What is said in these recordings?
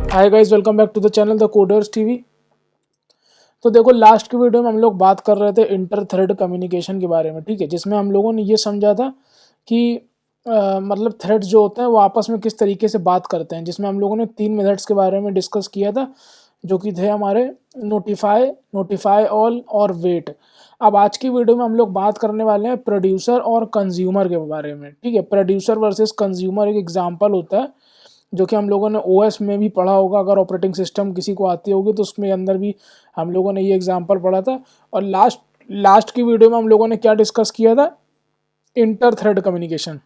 Hi guys, welcome back to the channel the Coders TV. तो देखो, last की video में हम लोग बात कर रहे थे इंटर थ्रेड कम्युनिकेशन के बारे में, ठीक है, जिसमें हम लोगों ने ये समझा था कि मतलब थ्रेड्स जो होते हैं वो आपस में किस तरीके से बात करते हैं, जिसमें हम लोगों ने 3 मेथड्स के बारे में डिस्कस किया था, जो कि थे हमारे नोटिफाई, नोटिफाई ऑल और वेट। अब आज की वीडियो में हम लोग बात करने वाले हैं प्रोड्यूसर और कंज्यूमर के बारे में, ठीक है। प्रोड्यूसर वर्सेस कंज्यूमर एक एग्जांपल होता है जो कि हम लोगों ने ओएस में भी पढ़ा होगा। अगर ऑपरेटिंग सिस्टम किसी को आती होगी तो उसमें अंदर भी हम लोगों ने ये एग्जांपल पढ़ा था। और लास्ट की वीडियो में हम लोगों ने क्या डिस्कस किया था, इंटर थ्रेड कम्युनिकेशन,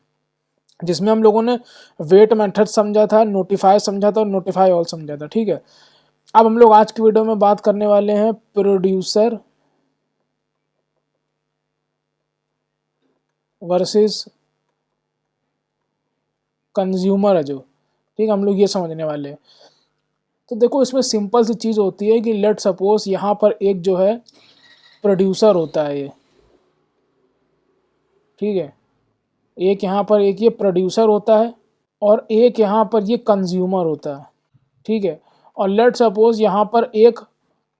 जिसमें हम लोगों ने वेट मेथड समझा था, नोटिफाई समझा था और नोटिफाई ऑल समझा था, ठीक है। अब हम लोग आज की वीडियो में बात करने वाले हैं प्रोड्यूसर वर्सेस कंज्यूमर है जो, ठीक है, हम लोग ये समझने वाले हैं। तो देखो, इसमें सिंपल सी चीज़ होती है कि लेट सपोज यहाँ पर एक जो है प्रोड्यूसर होता है ये, ठीक है, एक यहाँ पर एक ये प्रोड्यूसर होता है और एक यहाँ पर ये कंज्यूमर होता है, ठीक है। और लेट सपोज यहाँ पर एक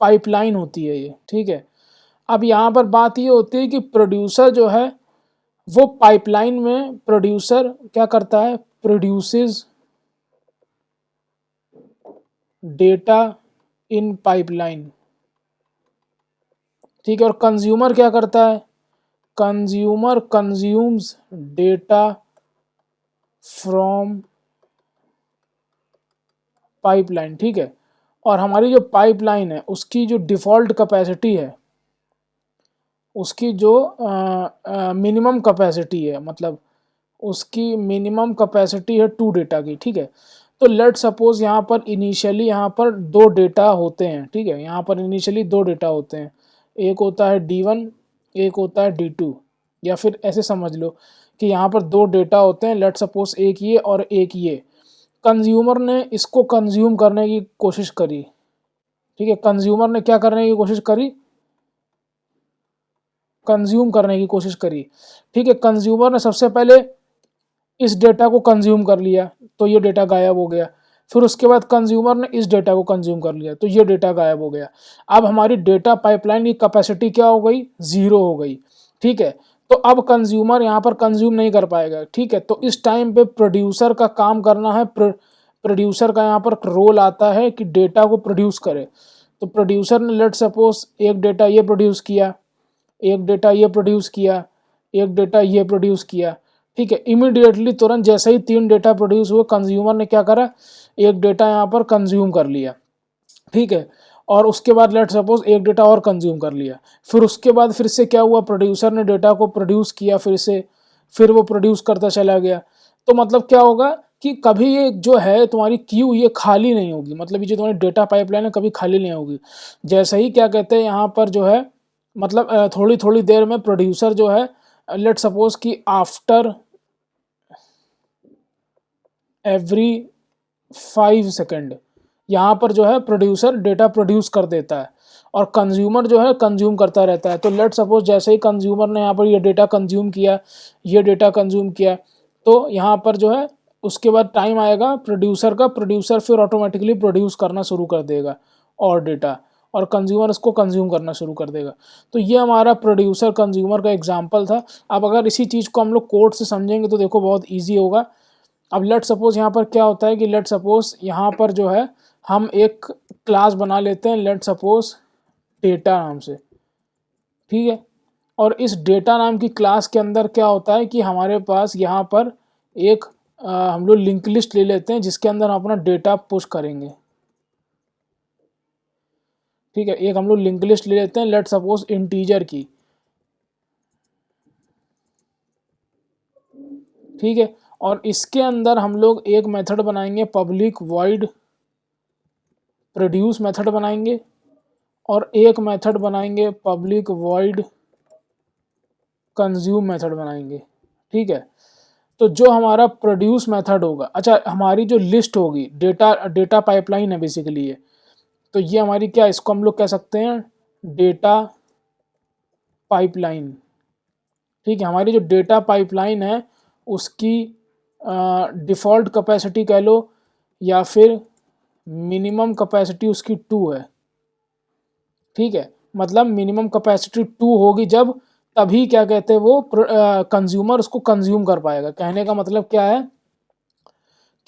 पाइपलाइन होती है ये, ठीक है। अब यहाँ पर बात ये होती है कि प्रोड्यूसर जो है वो पाइपलाइन में, प्रोड्यूसर क्या करता है, प्रोड्यूसेस डेटा इन पाइपलाइन, ठीक है। और कंज्यूमर क्या करता है, consumer consumes data from pipeline, ठीक है। और हमारी जो पाइपलाइन है उसकी जो डिफ़ॉल्ट कैपेसिटी है, उसकी जो मिनिमम कैपेसिटी है, मतलब उसकी मिनिमम कैपेसिटी है 2 डेटा की, ठीक है। तो लेट सपोज यहाँ पर इनिशियली यहाँ पर 2 डेटा होते हैं, ठीक है। यहाँ पर इनिशियली 2 डेटा होते हैं, एक होता है D1, एक होता है D2, या फिर ऐसे समझ लो कि यहाँ पर 2 डेटा होते हैं, लेट सपोज एक ये और एक ये। कंज्यूमर ने इसको कंज्यूम करने की कोशिश करी, ठीक है। कंज्यूमर ने क्या करने की कोशिश करी, कंज्यूम करने की कोशिश करी, ठीक है। कंज्यूमर ने सबसे पहले इस डेटा को कंज्यूम कर लिया तो ये डेटा गायब हो गया। फिर उसके बाद कंज्यूमर ने इस डेटा को कंज्यूम कर लिया तो ये डेटा गायब हो गया। अब हमारी डेटा पाइपलाइन की कैपेसिटी क्या हो गई, 0 हो गई, ठीक है। तो अब कंज्यूमर यहाँ पर कंज्यूम नहीं कर पाएगा, ठीक है। तो इस टाइम पे प्रोड्यूसर का काम करना है, प्रोड्यूसर का यहाँ पर रोल आता है कि डेटा को प्रोड्यूस करे। तो प्रोड्यूसर ने लेट सपोज एक डेटा ये प्रोड्यूस किया, एक डेटा ये प्रोड्यूस किया, एक डेटा ये प्रोड्यूस किया, ठीक है। इमीडिएटली तुरंत जैसे ही 3 डेटा प्रोड्यूस हुए, कंज्यूमर ने क्या करा, एक डेटा यहाँ पर कंज्यूम कर लिया, ठीक है। और उसके बाद लेट सपोज एक डेटा और कंज्यूम कर लिया। फिर उसके बाद फिर से क्या हुआ, प्रोड्यूसर ने डेटा को प्रोड्यूस किया फिर से, फिर वो प्रोड्यूस करता चला गया। तो मतलब क्या होगा कि कभी ये जो है तुम्हारी क्यू ये खाली नहीं होगी, मतलब ये जो तुम्हारी डेटा पाइपलाइन है कभी खाली नहीं होगी। जैसे ही क्या कहते हैं यहाँ पर जो है, मतलब थोड़ी थोड़ी देर में प्रोड्यूसर जो है, लेट सपोज कि आफ्टर एवरी 5 सेकेंड यहाँ पर जो है प्रोड्यूसर डेटा प्रोड्यूस कर देता है और कंज्यूमर जो है कंज्यूम करता रहता है। तो लेट सपोज जैसे ही कंज्यूमर ने यहाँ पर ये डेटा कंज्यूम किया, ये डेटा कंज्यूम किया, तो यहाँ पर जो है उसके बाद टाइम आएगा प्रोड्यूसर का, प्रोड्यूसर फिर ऑटोमेटिकली प्रोड्यूस करना शुरू कर देगा और डेटा, और कंज्यूमर इसको कंज्यूम करना शुरू कर देगा। तो ये हमारा प्रोड्यूसर कंज्यूमर का एग्जाम्पल था। अब अगर इसी चीज़ को हम लोग कोड से समझेंगे तो देखो बहुत ईजी होगा। अब लेट सपोज यहाँ पर क्या होता है कि लेट सपोज यहाँ पर जो है हम एक क्लास बना लेते हैं, लेट सपोज डेटा नाम से, ठीक है। और इस डेटा नाम की क्लास के अंदर क्या होता है कि हमारे पास यहाँ पर एक हम लोग लिंक लिस्ट ले लेते हैं जिसके अंदर हम अपना डेटा पुश करेंगे, ठीक है। एक हम लोग लिंक लिस्ट ले लेते हैं लेट सपोज इंटीजर की, ठीक है। और इसके अंदर हम लोग एक मेथड बनाएंगे, पब्लिक वॉइड प्रोड्यूस मेथड बनाएंगे, और एक मेथड बनाएंगे पब्लिक वॉइड कंज्यूम मेथड बनाएंगे, ठीक है। तो जो हमारा प्रोड्यूस मेथड होगा, अच्छा हमारी जो लिस्ट होगी, डेटा पाइपलाइन है बेसिकली ये, तो ये हमारी क्या, इसको हम लोग कह सकते हैं डेटा पाइपलाइन, ठीक है। हमारी जो डेटा पाइपलाइन है उसकी डिफ़ॉल्ट कैपेसिटी कह लो, या फिर मिनिमम कैपेसिटी उसकी 2 है। ठीक है, मतलब मिनिमम कैपेसिटी 2 होगी जब, तभी क्या कहते हैं वो कंज्यूमर उसको कंज्यूम कर पाएगा। कहने का मतलब क्या है,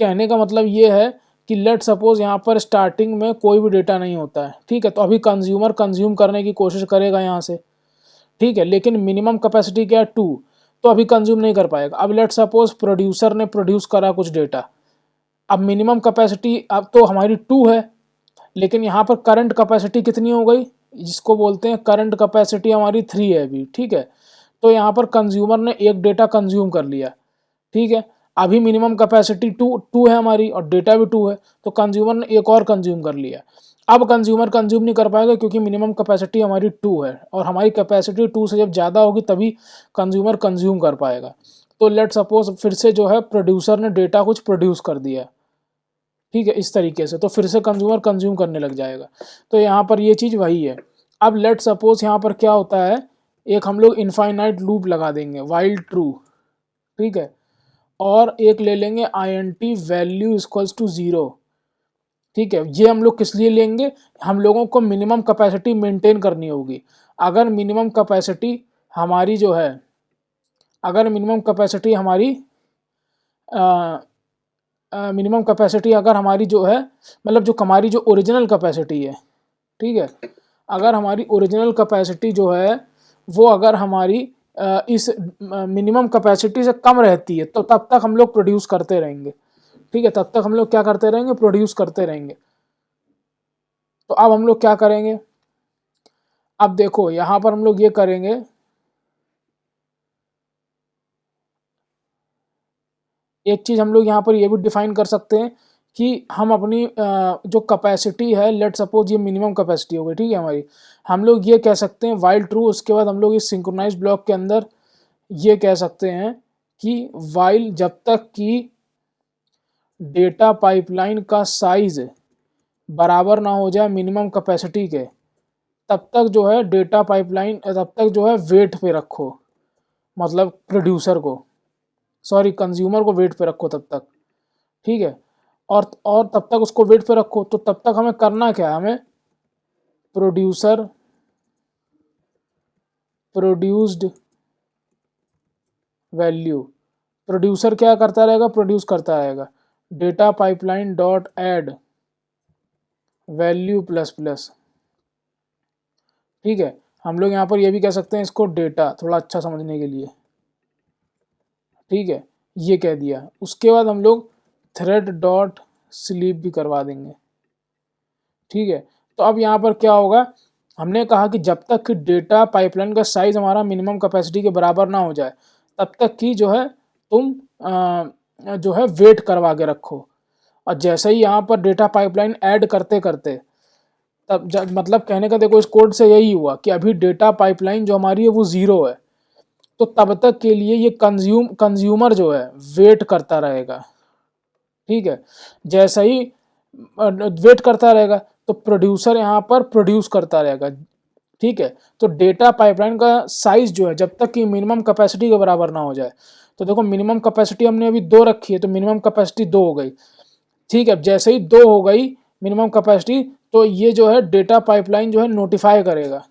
कहने का मतलब ये है कि लेट सपोज यहाँ पर स्टार्टिंग में कोई भी डेटा नहीं होता है। ठीक है, तो अभी कंज्यूमर कंज्यूम करने की कोशिश करेगा यहाँ से। ठीक है, लेकिन मिनिमम कैपेसिटी क्या है 2, तो अभी कंज्यूम नहीं कर पाएगा। अब लेट सपोज प्रोड्यूसर ने प्रोड्यूस करा कुछ डेटा, अब मिनिमम कैपेसिटी अब तो हमारी 2 है, लेकिन यहाँ पर करंट कैपेसिटी कितनी हो गई, जिसको बोलते हैं करंट कैपेसिटी हमारी 3 है अभी। ठीक है, तो यहाँ पर कंज्यूमर ने एक डेटा कंज्यूम कर लिया। ठीक है, अभी मिनिमम कैपेसिटी 2 है हमारी और डेटा भी 2 है, तो कंज्यूमर ने एक और कंज्यूम कर लिया। अब कंज्यूमर कंज्यूम नहीं कर पाएगा क्योंकि मिनिमम कैपेसिटी हमारी 2 है, और हमारी कैपेसिटी 2 से जब ज़्यादा होगी तभी कंज्यूमर कंज्यूम कर पाएगा। तो लेट सपोज फिर से जो है प्रोड्यूसर ने डेटा कुछ प्रोड्यूस कर दिया। ठीक है, इस तरीके से तो फिर से कंज्यूमर कंज्यूम करने लग जाएगा। तो यहाँ पर ये चीज़ वही है। अब लेट सपोज यहाँ पर क्या होता है, एक हम लोग इनफाइनाइट लूप लगा देंगे वाइल ट्रू। ठीक है, और एक ले लेंगे INT वैल्यू इक्वल्स टू 0। ठीक है, ये हम लोग किस लिए लेंगे, हम लोगों को मिनिमम कैपेसिटी मेंटेन करनी होगी। अगर मिनिमम कैपेसिटी हमारी जो है, अगर मिनिमम कैपेसिटी हमारी मिनिमम कैपेसिटी अगर हमारी जो है, मतलब जो हमारी जो ओरिजिनल कैपेसिटी है, ठीक है, अगर हमारी ओरिजिनल कैपेसिटी जो है वो अगर हमारी इस मिनिमम कैपेसिटी से कम रहती है, तो तब तक हम लोग प्रोड्यूस करते रहेंगे। ठीक है, तब तक हम लोग क्या करते रहेंगे, प्रोड्यूस करते रहेंगे। तो अब हम लोग क्या करेंगे, अब देखो यहाँ पर हम लोग ये करेंगे, एक चीज़ हम लोग यहाँ पर ये भी डिफाइन कर सकते हैं कि हम अपनी जो कैपेसिटी है, लेट सपोज ये मिनिमम कैपेसिटी हो गई। ठीक है हमारी, हम लोग ये कह सकते हैं वाइल ट्रू, उसके बाद हम लोग इस सिंक्रोनाइज ब्लॉक के अंदर ये कह सकते हैं कि वाइल जब तक कि डेटा पाइपलाइन का साइज बराबर ना हो जाए मिनिमम कैपेसिटी के, तब तक जो है डेटा पाइपलाइन, तब तक जो है वेट पे रखो, मतलब प्रोड्यूसर को, सॉरी कंज्यूमर को वेट पे रखो तब तक। ठीक है, और तब तक उसको वेट पे रखो, तो तब तक हमें करना क्या है, हमें प्रोड्यूसर प्रोड्यूस्ड वैल्यू, प्रोड्यूसर क्या करता रहेगा, प्रोड्यूस करता रहेगा, data pipeline dot add value plus plus. ठीक है, हम लोग यहाँ पर ये भी कह सकते हैं इसको डेटा, थोड़ा अच्छा समझने के लिए। ठीक है, ये कह दिया, उसके बाद हम लोग थ्रेड डॉट स्लीप भी करवा देंगे। ठीक है, तो अब यहाँ पर क्या होगा, हमने कहा कि जब तक कि डेटा पाइपलाइन का साइज हमारा मिनिमम कैपेसिटी के बराबर ना हो जाए, तब तक की जो है तुम जो है वेट करवा के रखो। और जैसे ही यहाँ पर डेटा पाइपलाइन ऐड करते करते, तब मतलब कहने का देखो इस कोड से यही हुआ कि अभी डेटा पाइपलाइन जो हमारी है वो 0 है, तो तब तक के लिए ये कंज्यूमर जो है वेट करता रहेगा। ठीक है, जैसे ही वेट करता रहेगा तो प्रोड्यूसर यहाँ पर प्रोड्यूस करता रहेगा। ठीक है, तो डेटा पाइपलाइन का साइज जो है जब तक कि मिनिमम कैपेसिटी के बराबर ना हो जाए, तो देखो मिनिमम कैपेसिटी हमने अभी 2 रखी है, तो मिनिमम कैपेसिटी 2 हो गई। ठीक है, जैसे ही 2 हो गई मिनिमम कैपेसिटी, तो ये जो है डेटा पाइपलाइन जो है नोटिफाई करेगा,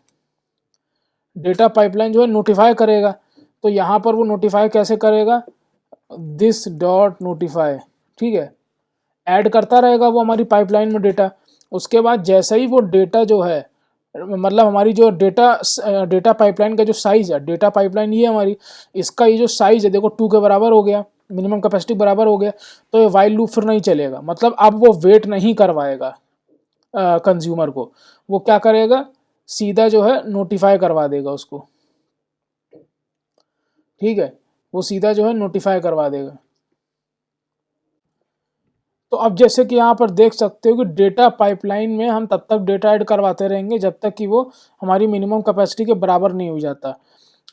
डेटा पाइपलाइन जो है नोटिफाई करेगा। तो यहाँ पर वो नोटिफाई कैसे करेगा, दिस डॉट नोटिफाई। ठीक है, ऐड करता रहेगा वो हमारी पाइपलाइन में डेटा। उसके बाद जैसे ही वो डेटा जो है, मतलब हमारी जो डेटा पाइपलाइन का जो साइज़ है, डेटा पाइपलाइन ये हमारी, इसका ये जो साइज़ है देखो 2 के बराबर हो गया, मिनिमम कैपेसिटी बराबर हो गया, तो ये वाइल लूप फिर नहीं चलेगा। मतलब अब वो वेट नहीं करवाएगा कंज्यूमर को, वो क्या करेगा, सीधा जो है नोटिफाई करवा देगा उसको। ठीक है, वो सीधा जो है नोटिफाई करवा देगा। तो अब जैसे कि यहाँ पर देख सकते हो कि डेटा पाइपलाइन में हम तब तक डेटा ऐड करवाते रहेंगे जब तक कि वो हमारी मिनिमम कैपेसिटी के बराबर नहीं हो जाता।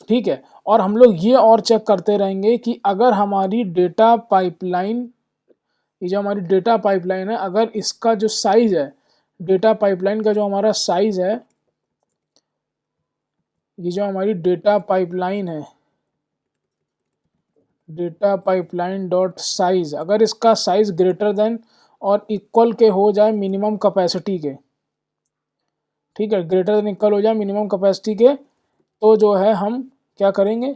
ठीक है, और हम लोग ये और चेक करते रहेंगे कि अगर हमारी डेटा पाइपलाइन, ये जो हमारी डेटा पाइपलाइन है, अगर इसका जो साइज़ है, डेटा पाइपलाइन का जो हमारा साइज़ है, ये जो हमारी डेटा पाइपलाइन है, डेटा पाइपलाइन डॉट साइज, अगर इसका साइज ग्रेटर देन और इक्वल के हो जाए मिनिमम कैपेसिटी के, ठीक है, ग्रेटर देन इक्वल हो जाए मिनिमम कैपेसिटी के, तो जो है हम क्या करेंगे,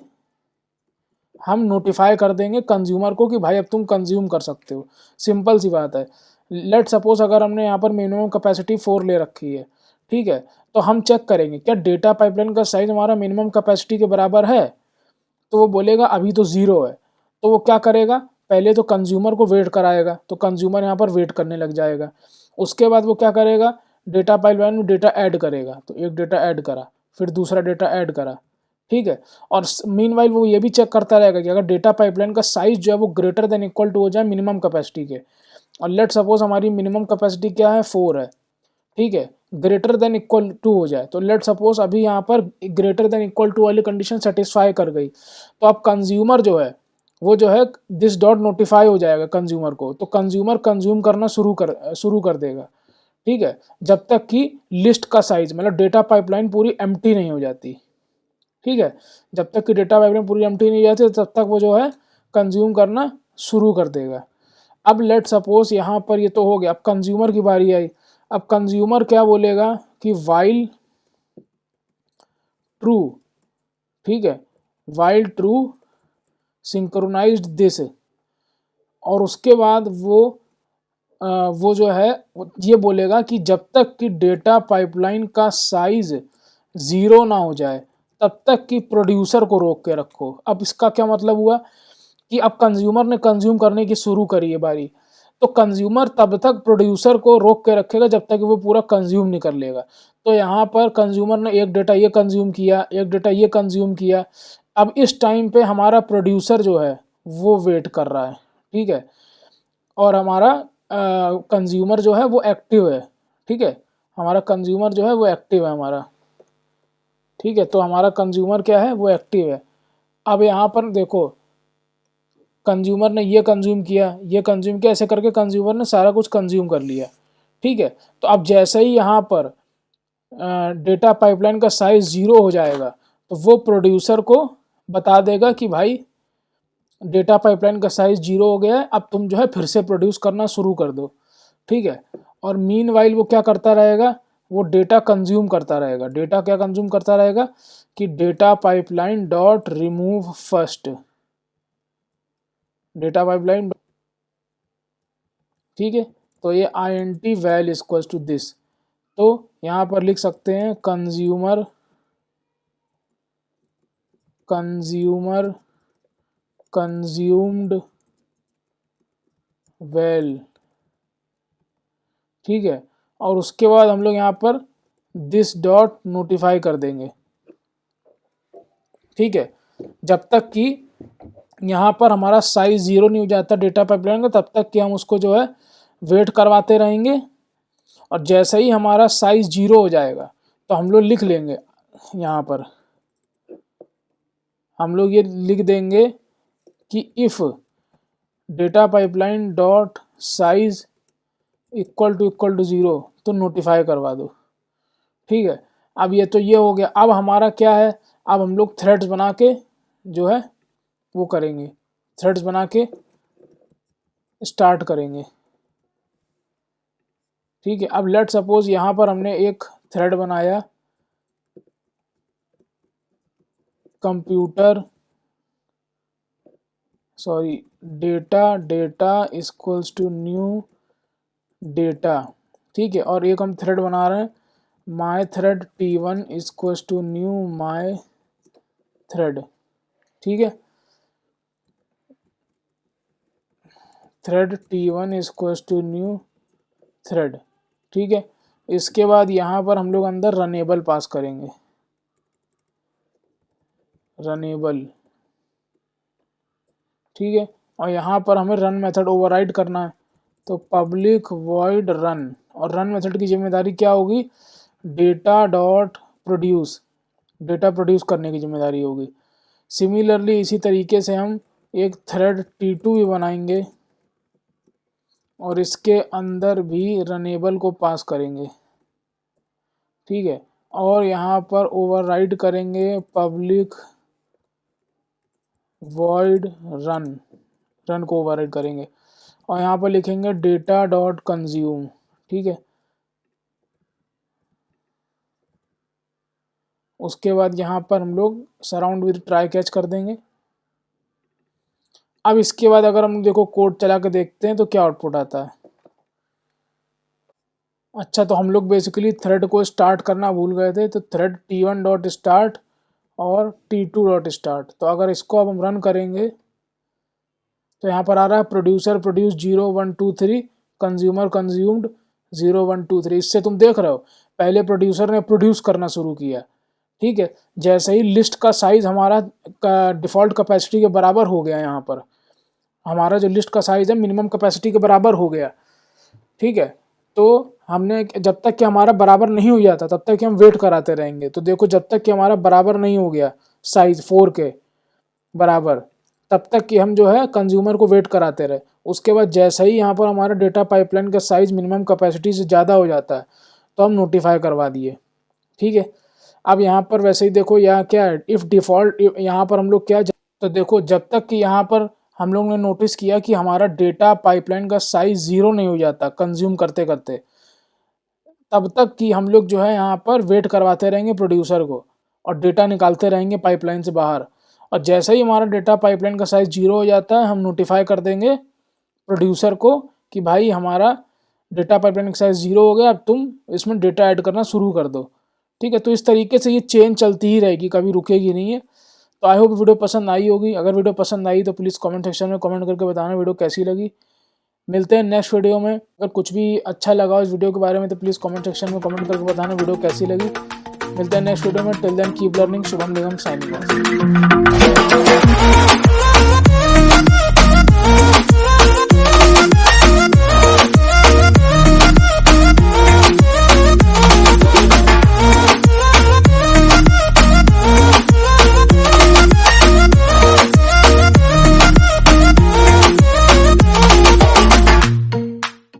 हम नोटिफाई कर देंगे कंज्यूमर को कि भाई अब तुम कंज्यूम कर सकते हो। सिंपल सी बात है। लेट सपोज अगर हमने यहाँ पर मिनिमम कैपेसिटी 4 ले रखी है, ठीक है, तो हम चेक करेंगे क्या डेटा पाइपलाइन का साइज हमारा मिनिमम कैपेसिटी के बराबर है, तो वो बोलेगा अभी तो 0 है। तो वो क्या करेगा, पहले तो कंज्यूमर को वेट कराएगा, तो कंज्यूमर यहाँ पर वेट करने लग जाएगा। उसके बाद वो क्या करेगा, डेटा पाइपलाइन में डेटा ऐड करेगा, तो एक डेटा ऐड करा, फिर दूसरा डेटा ऐड करा, ठीक है। और मीनवाइल वो ये भी चेक करता रहेगा कि अगर डेटा पाइपलाइन का साइज जो है वो ग्रेटर देन इक्वल टू हो जाए मिनिमम कैपेसिटी के, और लेट सपोज हमारी मिनिमम कैपेसिटी क्या है, 4 है, ठीक है, ग्रेटर देन इक्वल टू हो जाए, तो लेट सपोज अभी यहाँ पर ग्रेटर देन इक्वल टू वाली कंडीशन सेटिस्फाई कर गई, तो अब कंज्यूमर जो है वो जो है दिस डॉट नोटिफाई हो जाएगा कंज्यूमर को, तो कंज्यूमर कंज्यूम करना शुरू कर देगा, ठीक है, जब तक कि लिस्ट का साइज मतलब डेटा पाइपलाइन पूरी एम्प्टी नहीं हो जाती, ठीक है, जब तक कि डेटा पाइपलाइन पूरी एम्प्टी नहीं हो जाती तब तक वो जो है कंज्यूम करना शुरू कर देगा। अब लेट सपोज यहाँ पर ये तो हो गया, अब कंज्यूमर की बारी आई। अब कंज्यूमर क्या बोलेगा कि वाइल ट्रू, ठीक है, वाइल ट्रू सिंक्रोनाइज्ड दिस, और उसके बाद वो जो है ये बोलेगा कि जब तक कि डेटा पाइपलाइन का साइज 0 ना हो जाए तब तक कि प्रोड्यूसर को रोक के रखो। अब इसका क्या मतलब हुआ कि अब कंज्यूमर ने कंज्यूम करने की शुरू करी है बारी, तो कंज्यूमर तब तक प्रोड्यूसर को रोक के रखेगा जब तक कि वो पूरा कंज्यूम नहीं कर लेगा। तो यहाँ पर कंज्यूमर ने एक डेटा ये कंज्यूम किया, एक डेटा ये कंज्यूम किया, अब इस टाइम पे हमारा प्रोड्यूसर जो है वो वेट कर रहा है, ठीक है, और हमारा कंज्यूमर जो है वो एक्टिव है, ठीक है, हमारा कंज्यूमर जो है वो एक्टिव है हमारा, ठीक है, तो हमारा कंज्यूमर क्या है वो एक्टिव है। अब यहाँ पर देखो कंज्यूमर ने ये कंज्यूम किया, ये कंज्यूम किया, ऐसे करके कंज्यूमर ने सारा कुछ कंज्यूम कर लिया, ठीक है। तो अब जैसे ही यहाँ पर डेटा पाइपलाइन का साइज 0 हो जाएगा तो वो प्रोड्यूसर को बता देगा कि भाई डेटा पाइपलाइन का साइज 0 हो गया है, अब तुम जो है फिर से प्रोड्यूस करना शुरू कर दो, ठीक है। और मीनवाइल वो क्या करता रहेगा, वो डेटा कंज्यूम करता रहेगा। डेटा क्या कंज्यूम करता रहेगा कि data pipeline dot remove first, data pipeline, ठीक है। तो ये int val equals to this, तो यहाँ पर लिख सकते हैं कंज्यूमर कंज्यूम्ड वैल, ठीक है, और उसके बाद हम लोग यहाँ पर दिस डॉट नोटिफाई कर देंगे, ठीक है, जब तक कि यहाँ पर हमारा साइज 0 नहीं हो जाता डेटा पाइपलाइन का तब तक कि हम उसको जो है वेट करवाते रहेंगे, और जैसे ही हमारा साइज 0 हो जाएगा तो हम लोग लिख लेंगे, यहाँ पर हम लोग ये लिख देंगे कि if data pipeline dot size equal to 0 तो नोटिफाई करवा दो, ठीक है। अब ये तो ये हो गया। अब हमारा क्या है, अब हम लोग थ्रेड्स बना के जो है वो करेंगे, थ्रेड्स बना के स्टार्ट करेंगे, ठीक है। अब लेट सपोज यहाँ पर हमने एक थ्रेड बनाया computer sorry data equals to new data, ठीक है, और एक हम थ्रेड बना रहे हैं my thread T1 equals to new my thread, ठीक है, thread T1 equals to new thread, ठीक है। इसके बाद यहाँ पर हम लोग अंदर रनेबल पास करेंगे, रनेबल, ठीक है, और यहाँ पर हमें रन मेथड ओवरराइड करना है, तो पब्लिक वॉइड रन, और रन मेथड की जिम्मेदारी क्या होगी, data dot produce, data produce करने की जिम्मेदारी होगी। सिमिलरली इसी तरीके से हम एक थ्रेड T2 भी बनाएंगे और इसके अंदर भी रनेबल को पास करेंगे, ठीक है, और यहाँ पर ओवरराइड करेंगे पब्लिक वॉइड रन को ओवरराइड करेंगे और यहाँ पर लिखेंगे डेटा डॉट कंज्यूम। ठीक है, उसके बाद यहाँ पर हम लोग सराउंड विद ट्राई कैच कर देंगे। अब इसके बाद अगर हम देखो कोड चला के देखते हैं तो क्या आउटपुट आता है। अच्छा, तो हम लोग बेसिकली थ्रेड को स्टार्ट करना भूल गए थे, तो थ्रेड T1 डॉट स्टार्ट और T2 डॉट स्टार्ट। तो अगर इसको अब हम रन करेंगे तो यहाँ पर आ रहा है प्रोड्यूसर प्रोड्यूस 0 1 2 3, कंज्यूमर कंज्यूम्ड 0 1 2 3। इससे तुम देख रहे हो पहले प्रोड्यूसर ने प्रोड्यूस करना शुरू किया। ठीक है, जैसे ही लिस्ट का साइज हमारा डिफ़ॉल्ट कैपेसिटी के बराबर हो गया, यहाँ पर हमारा जो लिस्ट का साइज है मिनिमम कैपेसिटी के बराबर हो गया। ठीक है, तो हमने जब तक कि हमारा बराबर नहीं हो जाता तब तक कि हम वेट कराते रहेंगे। तो देखो जब तक कि हमारा बराबर नहीं हो गया साइज 4 के बराबर, तब तक कि हम जो है कंज्यूमर को वेट कराते रहे। उसके बाद जैसे ही यहाँ पर हमारा डेटा पाइपलाइन का साइज मिनिमम कैपेसिटी से ज़्यादा हो जाता है तो हम नोटिफाई करवा दिए। ठीक है, अब यहाँ पर वैसे ही देखो यहाँ क्या है, इफ़ डिफ़ॉल्ट, यहाँ पर हम लोग क्या, तो देखो जब तक कि यहाँ पर हम लोग ने नोटिस किया कि हमारा डेटा पाइपलाइन का साइज 0 नहीं हो जाता कंज्यूम करते करते, तब तक कि हम लोग जो है यहाँ पर वेट करवाते रहेंगे प्रोड्यूसर को और डेटा निकालते रहेंगे पाइपलाइन से बाहर। और जैसे ही हमारा डेटा पाइपलाइन का साइज 0 हो जाता है हम नोटिफाई कर देंगे प्रोड्यूसर को कि भाई हमारा डेटा पाइपलाइन का साइज 0 हो गया, अब तुम इसमें डेटा ऐड करना शुरू कर दो। ठीक है, तो इस तरीके से ये चेन चलती ही रहेगी, कभी रुकेगी नहीं है। तो आई होप वीडियो पसंद आई होगी। अगर वीडियो पसंद आई तो प्लीज़ कमेंट सेक्शन में कमेंट करके बताना वीडियो कैसी लगी। मिलते हैं नेक्स्ट वीडियो में। अगर कुछ भी अच्छा लगा इस वीडियो के बारे में तो प्लीज़ कमेंट सेक्शन में कमेंट करके बताना वीडियो कैसी लगी। मिलते हैं नेक्स्ट वीडियो में। Till then keep learning. Shubham Nigam signing of.